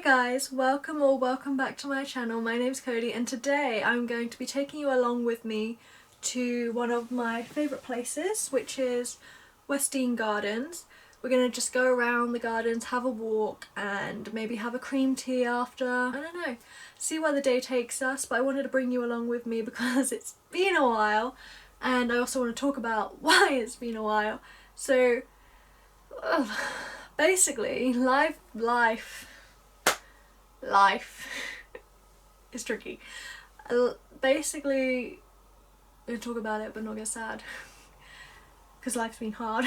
guys, welcome back to my channel. My name's Cody and today I'm going to be taking you along with me to one of my favourite places, which is Westdean Gardens. We're going to just go around the gardens, have a walk and maybe have a cream tea after. I don't know, see where the day takes us, but I wanted to bring you along with me because it's been a while and I also want to talk about why it's been a while. So basically life is tricky. Basically, I'm gonna talk about it but not get sad because life's been hard.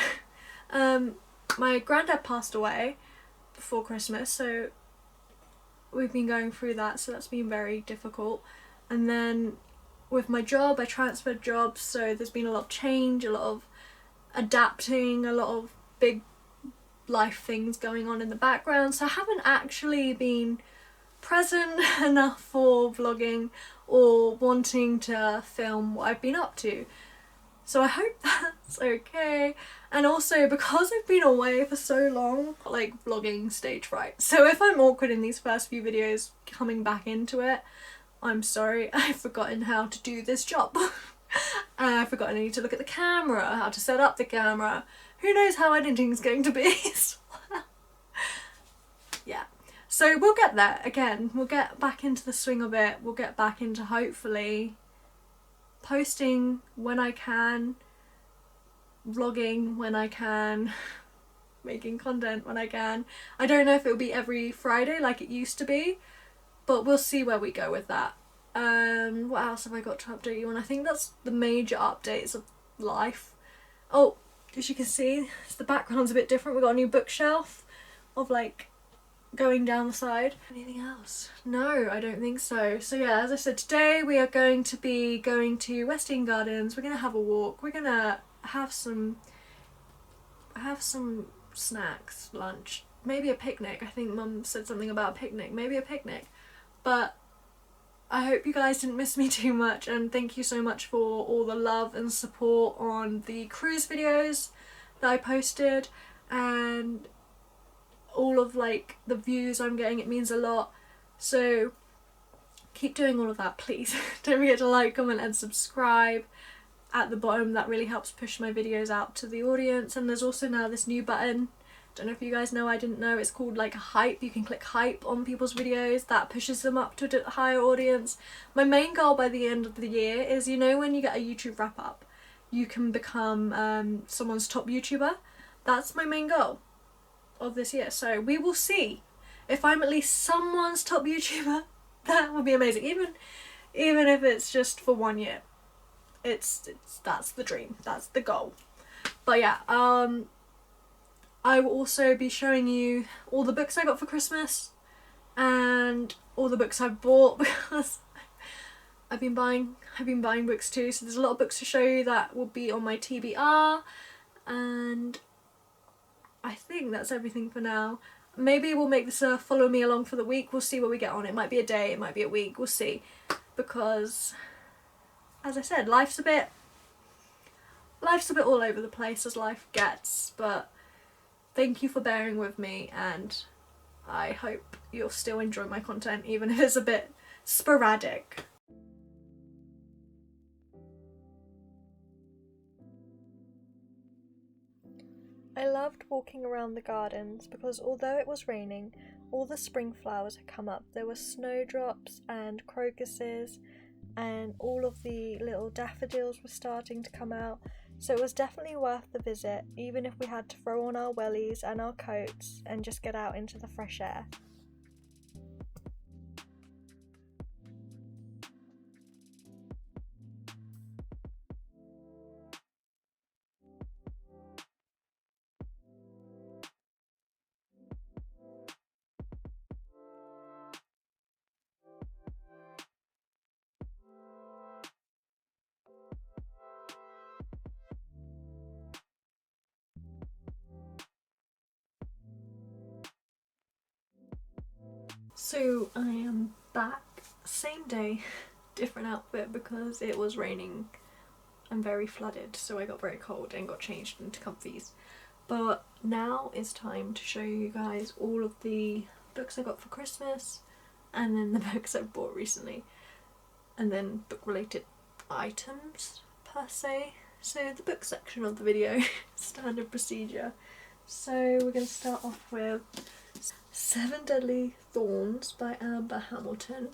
My granddad passed away before Christmas, so we've been going through that, so that's been very difficult. And then with my job, I transferred jobs, so there's been a lot of change, a lot of adapting, a lot of big life things going on in the background, so I haven't actually been present enough for vlogging or wanting to film what I've been up to. So I hope that's okay. And also because I've been away for so long, like vlogging stage fright. So if I'm awkward in these first few videos coming back into it, I'm sorry. I've forgotten how to do this job. I've forgotten I need to look at the camera, how to set up the camera. Who knows how editing's going to be. Yeah. So we'll get there again. We'll get back into the swing of it. We'll get back into hopefully posting when I can, vlogging when I can, making content when I can. I don't know if it'll be every Friday like it used to be, but we'll see where we go with that. What else have I got to update you on? I think that's the major updates of life. Oh, as you can see, the background's a bit different. We've got a new bookshelf of like going down the side. Anything else? No, I don't think so. So yeah, as I said, today we are going to be going to Westdean Gardens. We're gonna have a walk. We're gonna have some snacks, lunch, maybe a picnic. I think Mum said something about a picnic. Maybe a picnic. But I hope you guys didn't miss me too much, and thank you so much for all the love and support on the cruise videos that I posted and all of like the views I'm getting. It means a lot, so keep doing all of that, please. Don't forget to like, comment and subscribe at the bottom. That really helps push my videos out to the audience. And there's also now this new button, don't know if you guys know, I didn't know, it's called like hype. You can click hype on people's videos, that pushes them up to a higher audience. My main goal by the end of the year is, you know, when you get a YouTube wrap up you can become someone's top YouTuber. That's my main goal of this year, so we will see if I'm at least someone's top YouTuber. That would be amazing, even if it's just for 1 year. It's that's the dream, that's the goal. But yeah, I will also be showing you all the books I got for Christmas and all the books I've bought because I've been buying books too, so there's a lot of books to show you that will be on my TBR, and I think that's everything for now. Maybe we'll make this a follow me along for the week. We'll see where we get on. It might be a day, it might be a week, we'll see. Because, as I said, life's a bit all over the place as life gets, but thank you for bearing with me and I hope you'll still enjoy my content even if it's a bit sporadic. I loved walking around the gardens because although it was raining, all the spring flowers had come up. There were snowdrops and crocuses and all of the little daffodils were starting to come out. So it was definitely worth the visit, even if we had to throw on our wellies and our coats and just get out into the fresh air. So I am back, same day, different outfit because it was raining and very flooded, so I got very cold and got changed into comfies. But now it's time to show you guys all of the books I got for Christmas, and then the books I bought recently, and then book related items per se. So the book section of the video, standard procedure. So we're going to start off with Seven Deadly Thorns by Amber Hamilton.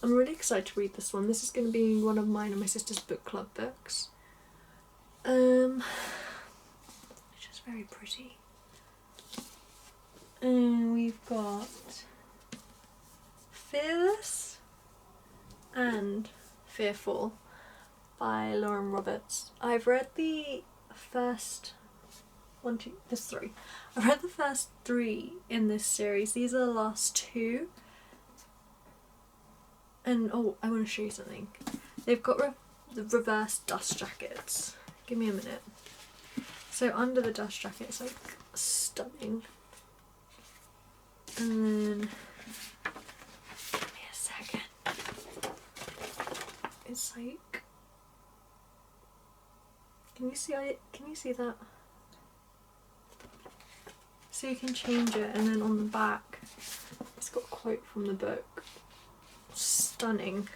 I'm really excited to read this one. This is going to be one of mine and my sister's book club books. Which is very pretty. And we've got Fearless and Fearful by Lauren Roberts. I've read the first there's 3. I've read the first 3 in this series. These are the last 2. And oh, I want to show you something. They've got the reverse dust jackets. Give me a minute. So under the dust jacket, it's like stunning. And then, give me a second. It's like, can you see it? Can you see that? So you can change it, and then on the back, it's got a quote from the book. Stunning.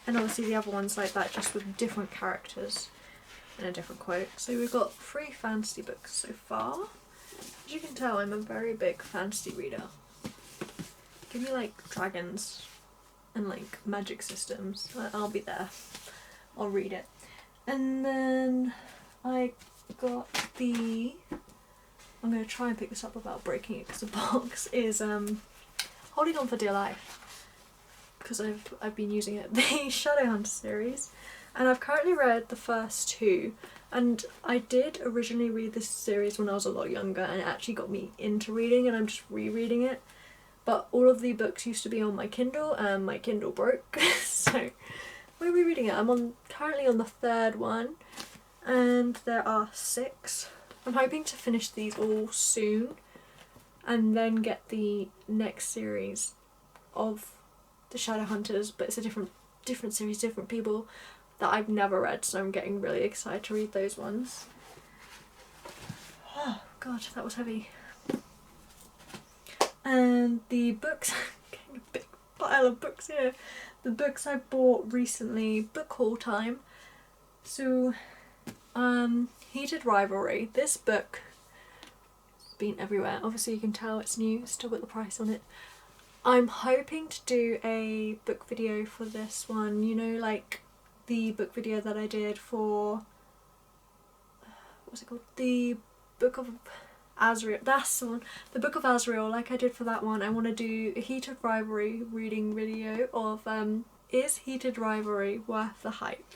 And obviously the other one's like that, just with different characters and a different quote. So we've got 3 fantasy books so far. As you can tell, I'm a very big fantasy reader. Give me like dragons and like magic systems, I'll be there. I'll read it. And then I got I'm going to try and pick this up without breaking it because the box is Holding On for Dear Life, because I've been using it, the Shadowhunter series, and I've currently read the first 2, and I did originally read this series when I was a lot younger, and it actually got me into reading, and I'm just rereading it. But all of the books used to be on my Kindle, and my Kindle broke, so we're rereading it. I'm currently on the 3rd one, and there are 6. I'm hoping to finish these all soon, and then get the next series of the Shadowhunters, but it's a different series, different people that I've never read, so I'm getting really excited to read those ones. Oh god, that was heavy. And the books, getting a big pile of books here. The books I bought recently, book haul time. So, Heated Rivalry. This book has been everywhere. Obviously you can tell it's new, still got the price on it. I'm hoping to do a book video for this one, you know, like the book video that I did for, what's it called? The Book of Azrael, that's the one. The Book of Azrael, like I did for that one. I want to do a Heated Rivalry reading video of, is Heated Rivalry worth the hype?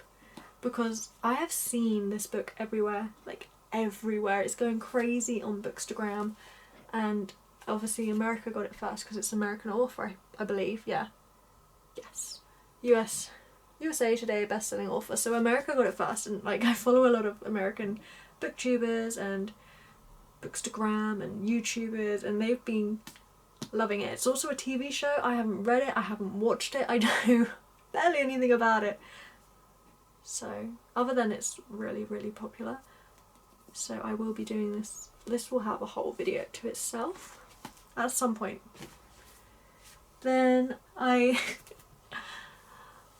Because I have seen this book everywhere, like everywhere. It's going crazy on Bookstagram, and obviously America got it first because it's an American author, I believe, yeah. Yes. USA Today best-selling author, so America got it first, and like I follow a lot of American booktubers and Bookstagram and YouTubers, and they've been loving it. It's also a TV show. I haven't read it, I haven't watched it, I know barely anything about it. So, other than it's really, really popular. So I will be doing this. This will have a whole video to itself at some point. Then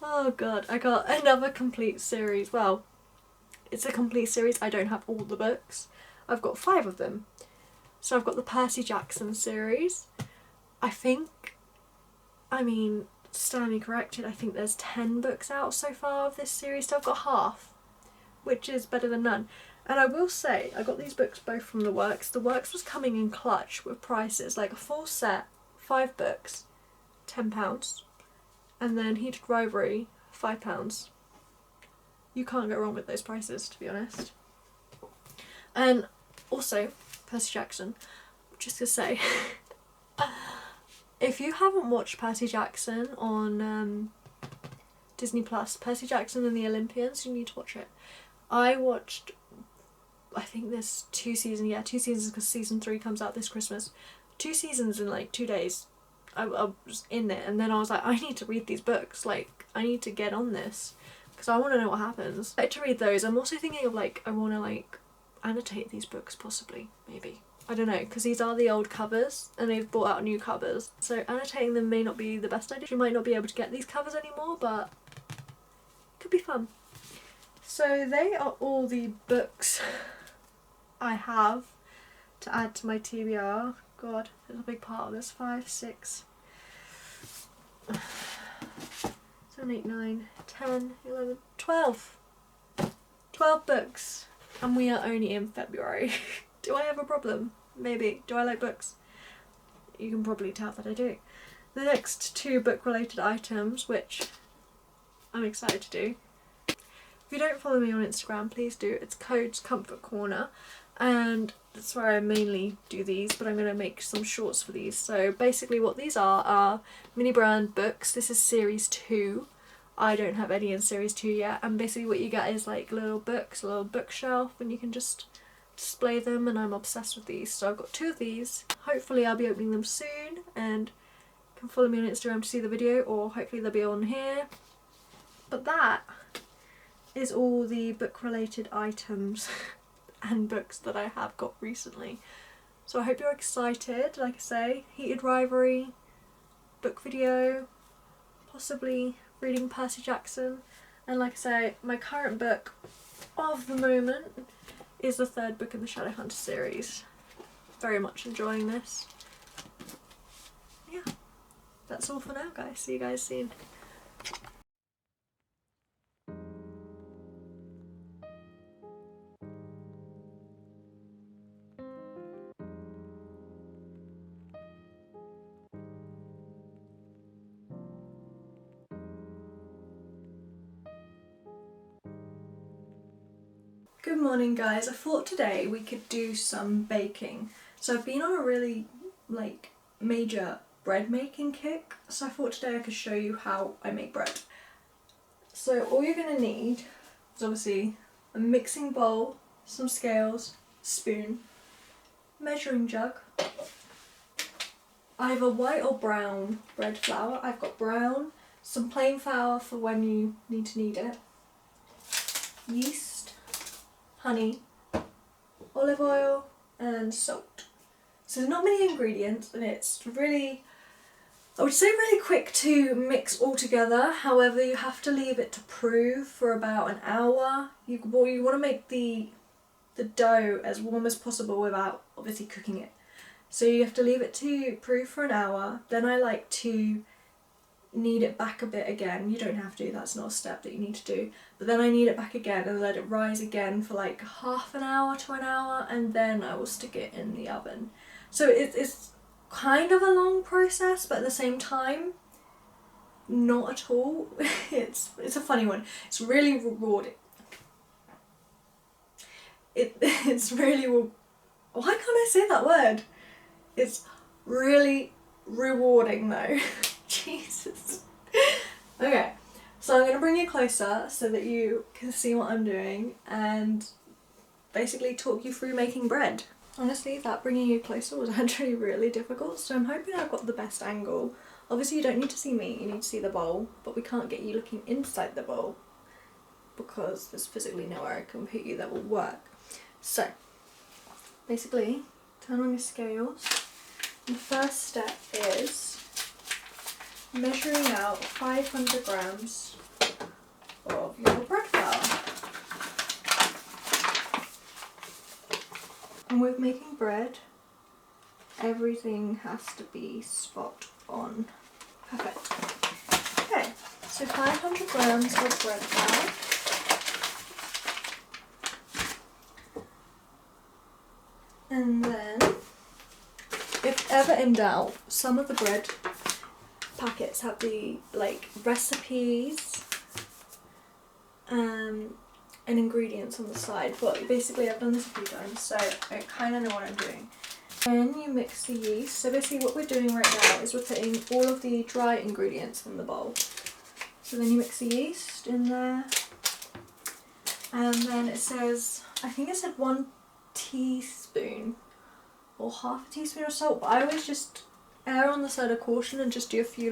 oh god, I got another complete series. Well, it's a complete series. I don't have all the books. I've got 5 of them. So I've got the Percy Jackson series. Stand me corrected, I think there's 10 books out so far of this series, so I've got half, which is better than none. And I will say, I got these books both from The Works. The Works was coming in clutch with prices, like a full set, 5 books, £10, and then Heated Rivalry, £5. You can't go wrong with those prices, to be honest. And also, Percy Jackson, just to say, if you haven't watched Percy Jackson on Disney Plus, Percy Jackson and the Olympians, you need to watch it. I watched, I think there's 2 seasons, yeah, 2 seasons because season 3 comes out this Christmas. 2 seasons in like 2 days. I was in it, and then I was like, I need to read these books, like, I need to get on this, because I want to know what happens. I like to read those. I'm also thinking of like, I want to like annotate these books possibly, maybe. I don't know, because these are the old covers and they've brought out new covers. So annotating them may not be the best idea. You might not be able to get these covers anymore, but it could be fun. So they are all the books I have to add to my TBR. God, there's a big part of this. 5, 6, 7, 8, 9, 10, 11, 12. 12 books. And we are only in February. Do I have a problem? Maybe. Do I like books? You can probably tell that I do. The next 2 book related items, which I'm excited to do. If you don't follow me on Instagram, please do. It's Codes Comfort Corner, and that's where I mainly do these, but I'm going to make some shorts for these. So basically what these are mini brand books. This is series 2. I don't have any in series 2 yet, and basically what you get is like little books, a little bookshelf, and you can just display them, and I'm obsessed with these. So I've got 2 of these. Hopefully I'll be opening them soon, and you can follow me on Instagram to see the video, or hopefully they'll be on here. But that is all the book related items and books that I have got recently. So I hope you're excited. Like I say, Heated Rivalry, book video, possibly reading Percy Jackson, and like I say, my current book of the moment is the 3rd book in the Shadowhunter series. Very much enjoying this. Yeah, that's all for now guys. See you guys soon. Good morning guys. I thought today we could do some baking. So I've been on a really major bread making kick, so I thought today I could show you how I make bread. So all you're going to need is obviously a mixing bowl, some scales, spoon, measuring jug, either white or brown bread flour. I've got brown, some plain flour for when you need it, yeast, honey, olive oil and salt. So there's not many ingredients and it's really, I would say really quick to mix all together. However, you have to leave it to prove for about an hour. You want to make the dough as warm as possible without obviously cooking it. So you have to leave it to prove for an hour. Then I like to knead it back a bit again. You don't have to, that's not a step that you need to do. But then I knead it back again and let it rise again for like half an hour to an hour, and then I will stick it in the oven. So it's kind of a long process, but at the same time, not at all. It's a funny one. It's really rewarding. It's really, why can't I say that word? It's really rewarding though. Jesus. Okay, so I'm going to bring you closer so that you can see what I'm doing and basically talk you through making bread. Honestly, that bringing you closer was actually really difficult, so I'm hoping I've got the best angle. Obviously you don't need to see me, you need to see the bowl, but we can't get you looking inside the bowl because there's physically nowhere I can put you that will work. So, basically, turn on your scales. The first step is measuring out 500 grams of your bread flour. And with making bread, everything has to be spot on. Perfect. Okay, so 500 grams of bread flour. And then, if ever in doubt, some of the bread packets have the recipes and ingredients on the side, but basically I've done this a few times, so I kind of know what I'm doing. Then you mix the yeast. So basically what we're doing right now is we're putting all of the dry ingredients in the bowl. So then you mix the yeast in there, and then it says, I think it said 1 teaspoon or half a teaspoon of salt, but I always just err on the side of caution and just do a few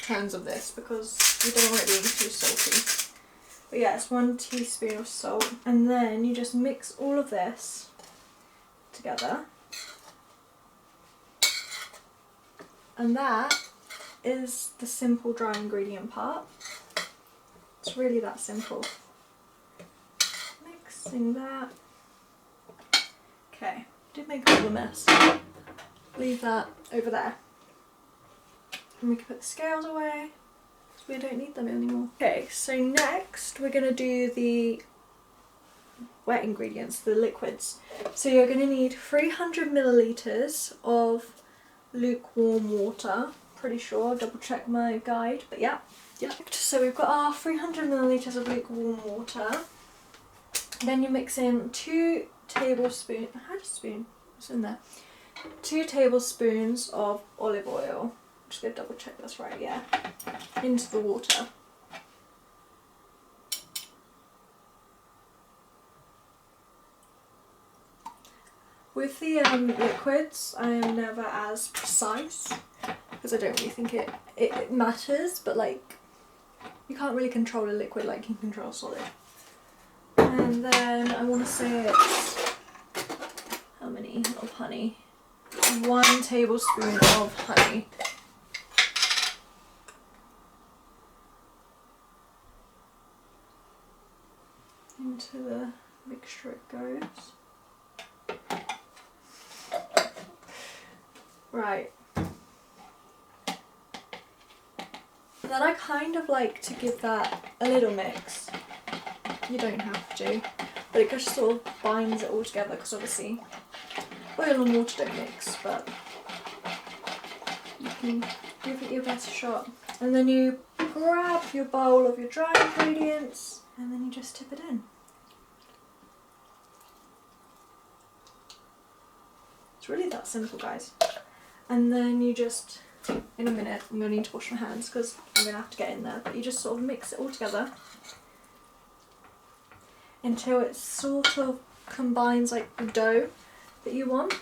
turns of this because you don't want it being too salty. But yeah, it's 1 teaspoon of salt, and then you just mix all of this together. And that is the simple dry ingredient part. It's really that simple. Mixing that. Okay, did make a bit of a mess. Leave that over there. And we can put the scales away, because we don't need them anymore. Okay, so next we're going to do the wet ingredients, the liquids. So you're going to need 300 milliliters of lukewarm water. Pretty sure, I'll double check my guide, but yeah. So we've got our 300 milliliters of lukewarm water. Then you mix in 2 tablespoons, I had a spoon, what's in there? 2 tablespoons of olive oil. I'm just going to double check that's right, yeah. Into the water. With the liquids, I am never as precise because I don't really think it matters, but like you can't really control a liquid like you can control a solid. And then I want to say it's, how many of honey? 1 tablespoon of honey. Into the mixture it goes. Right. Then I kind of like to give that a little mix. You don't have to, but it just sort of binds it all together because obviously oil and water don't mix, but you can give it your best shot. And then you grab your bowl of your dry ingredients and then you just tip it in. It's really that simple, guys. And then you just, in a minute, I'm going to need to wash my hands because I'm going to have to get in there, but you just sort of mix it all together until it sort of combines like the dough that you want.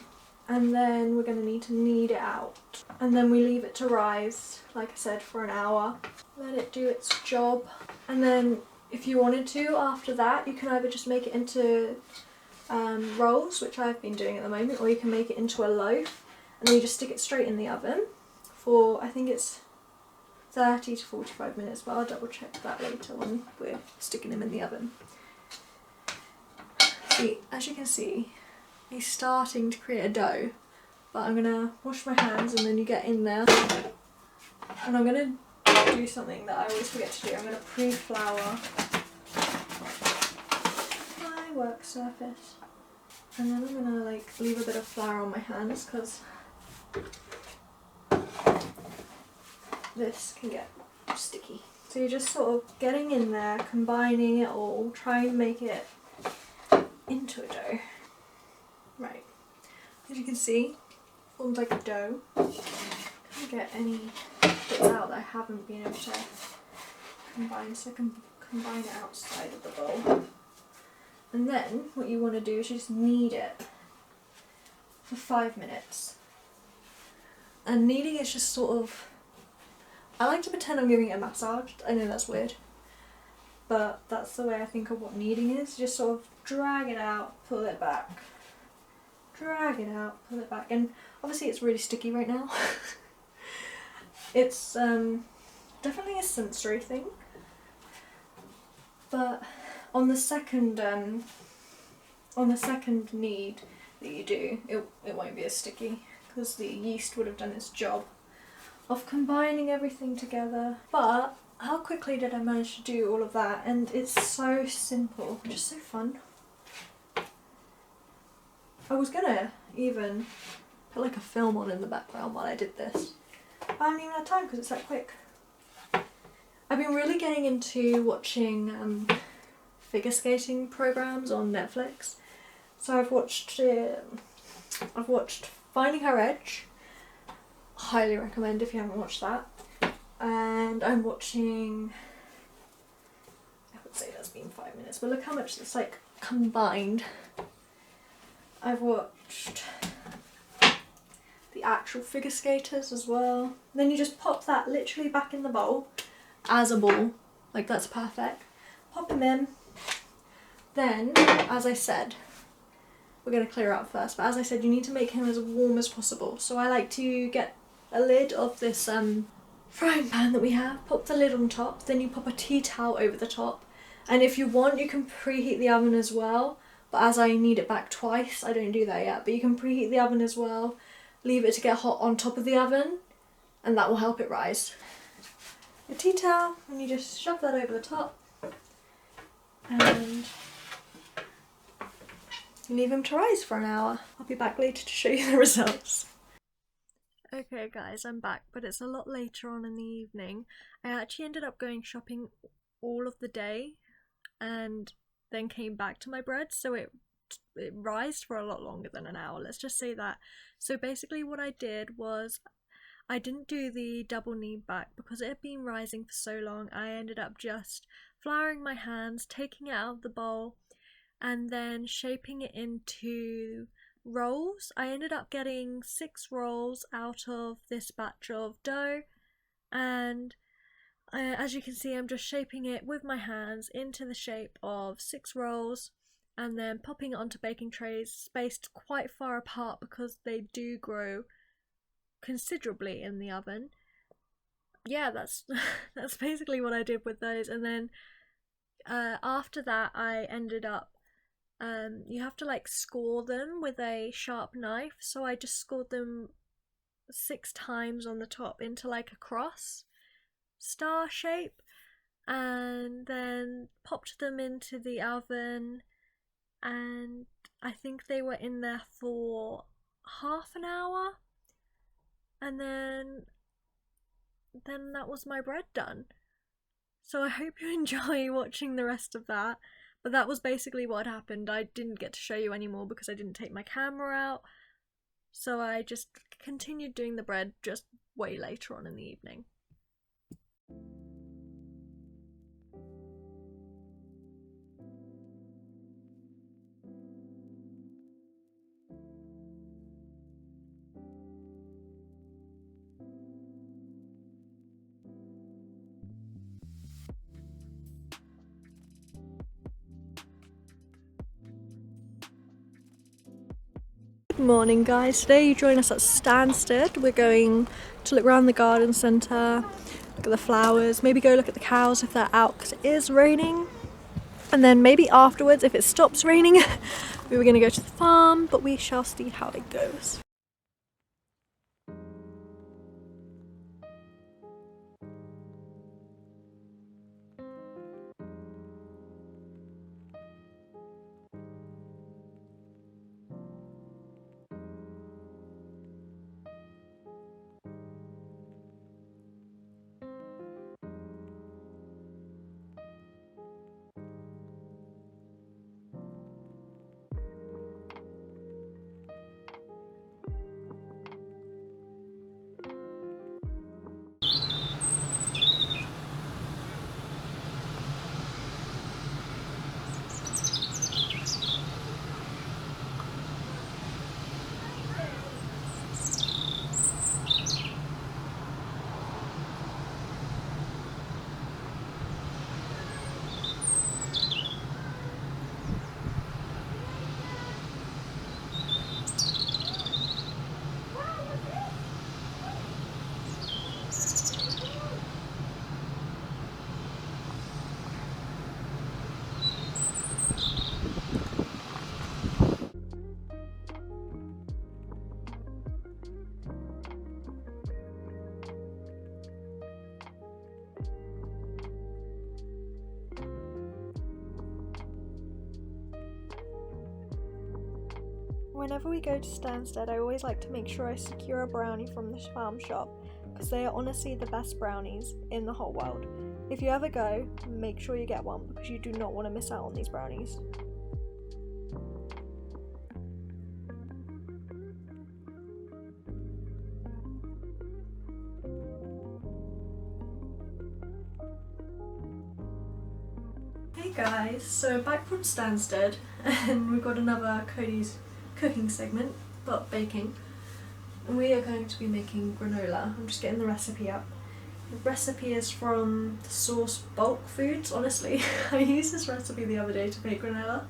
And then we're going to need to knead it out. And then we leave it to rise, like I said, for an hour. Let it do its job. And then if you wanted to, after that, you can either just make it into rolls, which I've been doing at the moment, or you can make it into a loaf. And then you just stick it straight in the oven for, I think it's 30 to 45 minutes, but I'll double check that later when we're sticking them in the oven. See, as you can see, he's starting to create a dough, but I'm going to wash my hands and then you get in there. And I'm going to do something that I always forget to do. I'm going to pre-flour my work surface. And then I'm going to like leave a bit of flour on my hands because this can get sticky. So you're just sort of getting in there, combining it all, trying to make it into a dough. Right, as you can see, forms like a dough. Can't get any bits out that I haven't been able to combine, so I can combine it outside of the bowl. And then what you want to do is you just knead it for 5 minutes. And kneading is just sort of, I like to pretend I'm giving it a massage. I know that's weird, but that's the way I think of what kneading is. Just sort of drag it out, pull it back. Drag it out, pull it back. And obviously it's really sticky right now. It's definitely a sensory thing. But on the second knead that you do, it won't be as sticky because the yeast would have done its job of combining everything together. But how quickly did I manage to do all of that? And it's so simple, just so fun. I was gonna even put like a film on in the background while I did this, but I haven't even had time because it's that quick. I've been really getting into watching figure skating programs on Netflix. So I've watched Finding Her Edge. Highly recommend if you haven't watched that. And I'm watching, I would say that's been 5 minutes, but look how much it's like combined. I've watched the actual figure skaters as well. Then you just pop that literally back in the bowl as a ball, like that's perfect. Pop them in. Then, as I said, we're going to clear out first. But as I said, you need to make him as warm as possible. So I like to get a lid of this frying pan that we have, pop the lid on top, then you pop a tea towel over the top. And if you want, you can preheat the oven as well. But as I need it back twice, I don't do that yet. But you can preheat the oven as well, leave it to get hot on top of the oven, and that will help it rise. A tea towel, and you just shove that over the top. And leave him to rise for an hour. I'll be back later to show you the results. Okay guys, I'm back, but it's a lot later on in the evening. I actually ended up going shopping all of the day and then came back to my bread, so it rised for a lot longer than an hour, let's just say that. So basically what I did was I didn't do the double knead back because it had been rising for so long. I ended up just flouring my hands, taking it out of the bowl, and then shaping it into rolls. I ended up getting 6 rolls out of this batch of dough, and as you can see, I'm just shaping it with my hands into the shape of 6 rolls and then popping it onto baking trays spaced quite far apart because they do grow considerably in the oven. Yeah, that's that's basically what I did with those. And then after that I ended up you have to like score them with a sharp knife, so I just scored them 6 times on the top into like a cross star shape, and then popped them into the oven, and I think they were in there for half an hour, and then that was my bread done. So I hope you enjoy watching the rest of that. But that was basically what happened. I didn't get to show you anymore because I didn't take my camera out. So I just continued doing the bread just way later on in the evening. Good morning guys, today you join us at Stansted. We're going to look around the garden centre, look at the flowers, maybe go look at the cows if they're out because it is raining, and then maybe afterwards if it stops raining we were going to go to the farm, but we shall see how it goes. Whenever we go to Stansted, I always like to make sure I secure a brownie from the farm shop because they are honestly the best brownies in the whole world. If you ever go, make sure you get one because you do not want to miss out on these brownies. Hey guys, so back from Stansted and we've got another Cody's cooking segment, but baking. And we are going to be making granola. I'm just getting the recipe up. The recipe is from the source Bulk Foods, honestly. I used this recipe the other day to make granola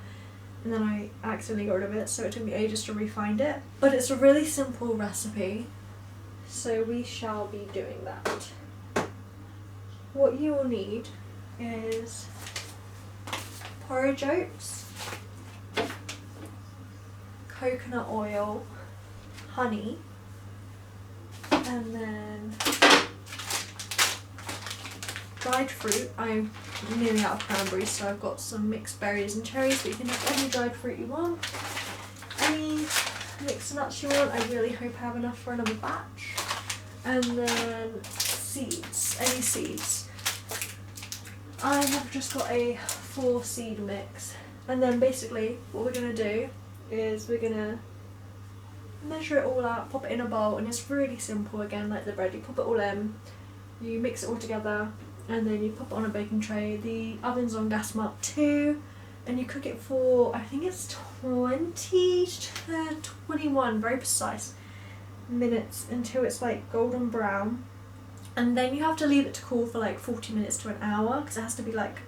and then I accidentally got rid of it, so it took me ages to re-find it. But it's a really simple recipe, so we shall be doing that. What you will need is porridge oats, coconut oil, honey, and then dried fruit. I'm nearly out of cranberries, so I've got some mixed berries and cherries, but you can have any dried fruit you want, any mixed nuts you want. I really hope I have enough for another batch. And then seeds, any seeds. I have just got a 4-seed mix. And then basically what we're going to do is we're going to measure it all out, pop it in a bowl, and it's really simple again, like the bread. You pop it all in, you mix it all together, and then you pop it on a baking tray. The oven's on gas mark 2, and you cook it for, I think it's 20 to 21, very precise, minutes until it's like golden brown. And then you have to leave it to cool for like 40 minutes to an hour, because it has to be like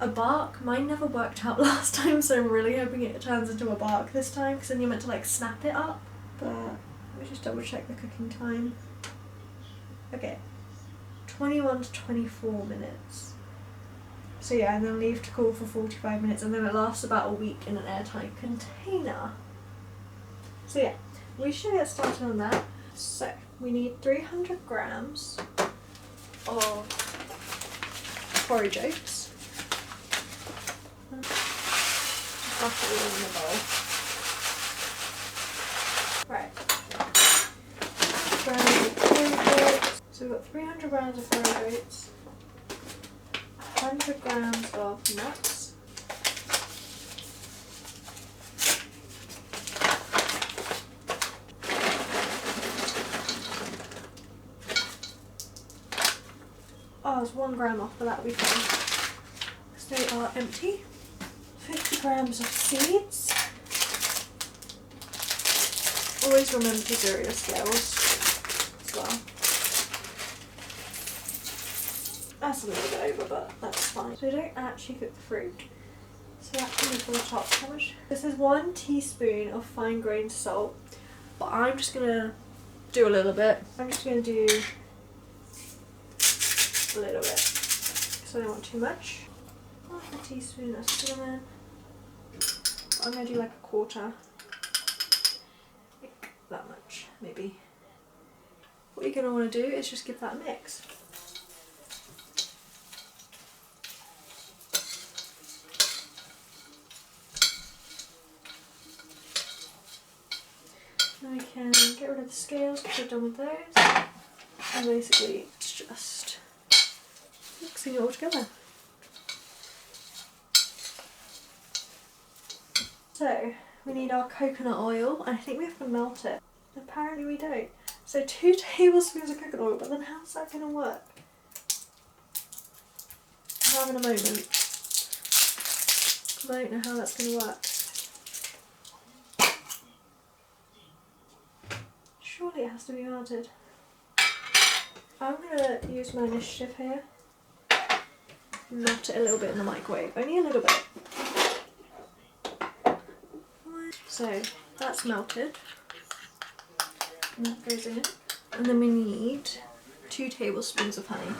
a bark. Mine never worked out last time, so I'm really hoping it turns into a bark this time, because then you're meant to like snap it up. But let me just double check the cooking time. Okay, 21 to 24 minutes. So yeah, and then leave to cool for 45 minutes, and then it lasts about a week in an airtight container. So yeah, we should get started on that. So we need 300 grams of porridge oats. Just stuff it all in the bowl. Right. Grams of porridge oats. So we've got 300 grams of porridge oats, 100 grams of nuts, oh, there's 1 gram off, but that'll be fine because they are empty. 50 grams of seeds. Always remember to zero your scales as well. That's a little bit over, but that's fine. So we don't actually cook the fruit, so that can be for the top. How much? This is 1 teaspoon of fine grained salt, but I'm just gonna do a little bit. I'm just gonna do a little bit, so I don't want too much. Half a teaspoon of cinnamon. I'm gonna do like a quarter, like that much maybe. What you're gonna want to do is just give that a mix. Then we can get rid of the scales because we're done with those, and basically it's just mixing it all together. So we need our coconut oil, and I think we have to melt it. Apparently we don't. So 2 tablespoons of coconut oil, but then how's that going to work? I'm having a moment, because I don't know how that's going to work. Surely it has to be melted. I'm going to use my initiative here. Melt it a little bit in the microwave, only a little bit. So that's melted, and that goes in. And then we need 2 tablespoons of honey.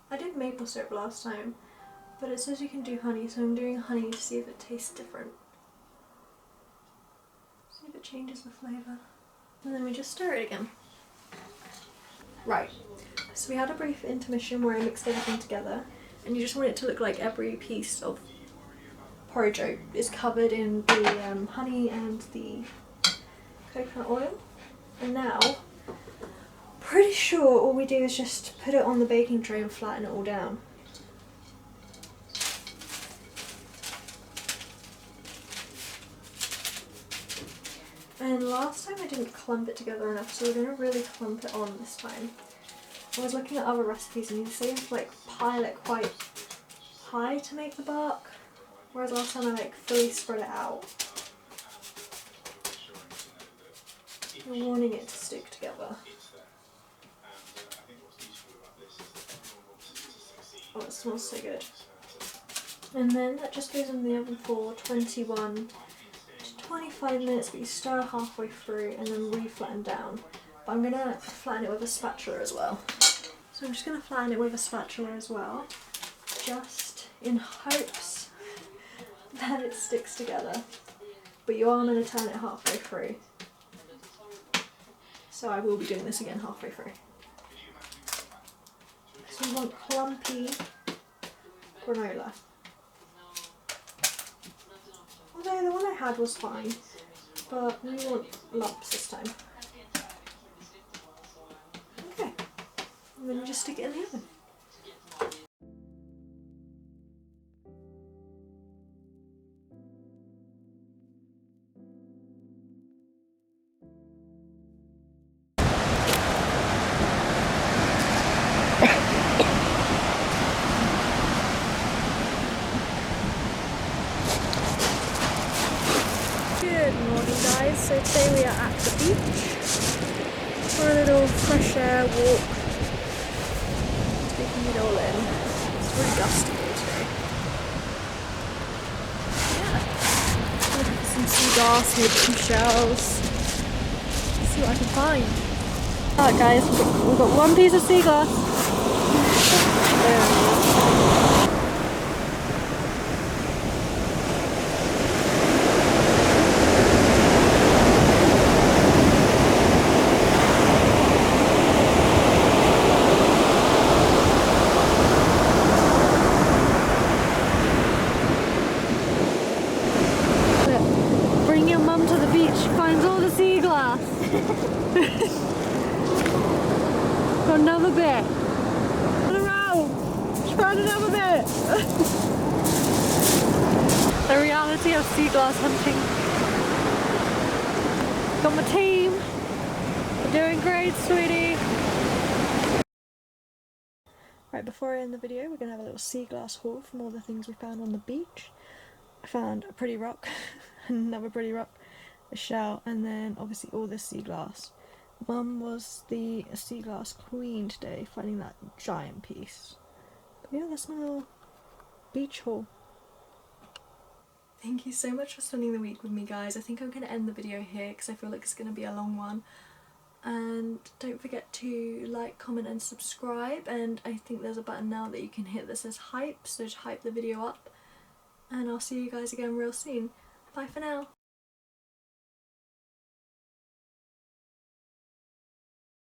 I did maple syrup last time, but it says you can do honey, so I'm doing honey to see if it tastes different. See if it changes the flavour. And then we just stir it again. Right, so we had a brief intermission where I mixed everything together, and you just want it to look like every piece of porridge oat is covered in the honey and the coconut oil. And now, pretty sure all we do is just put it on the baking tray and flatten it all down. And last time I didn't clump it together enough, so we're going to really clump it on this time. I was looking at other recipes and you say you have to like pile it quite high to make the bark, whereas last time I like fully spread it out. I'm wanting it to stick together. Oh, it smells so good. And then that just goes in the oven for 21 to 25 minutes, but you stir halfway through and then re-flatten down. But I'm gonna flatten it with a spatula as well. So I'm just gonna flatten it with a spatula as well, just in hopes that it sticks together. But you are gonna turn it halfway through. So I will be doing this again halfway through. So we want clumpy granola. Although the one I had was fine, but we want lumps this time. Okay, and then you just stick it in the oven. Good morning guys, so today we are at the beach for a little fresh air walk, taking it all in. It's really gusty today. Yeah, look at some sea glass, maybe some shells, see what I can find. Alright guys, we've got one piece of sea glass. There it is. Bring your mum to the beach, she finds all the sea glass. Got another bit. Turn around. She found another bit. The reality of sea glass hunting. Got my team. We're doing great, sweetie. Right, before I end the video, we're going to have a little sea glass haul from all the things we found on the beach. I found a pretty rock, another pretty rock, a shell, and then obviously all this sea glass. Mum was the sea glass queen today, finding that giant piece. But yeah, that's my little beach haul. Thank you so much for spending the week with me guys. I think I'm going to end the video here because I feel like it's going to be a long one. And don't forget to like, comment and subscribe, and I think there's a button now that you can hit that says hype, so just hype the video up. And I'll see you guys again real soon. Bye for now.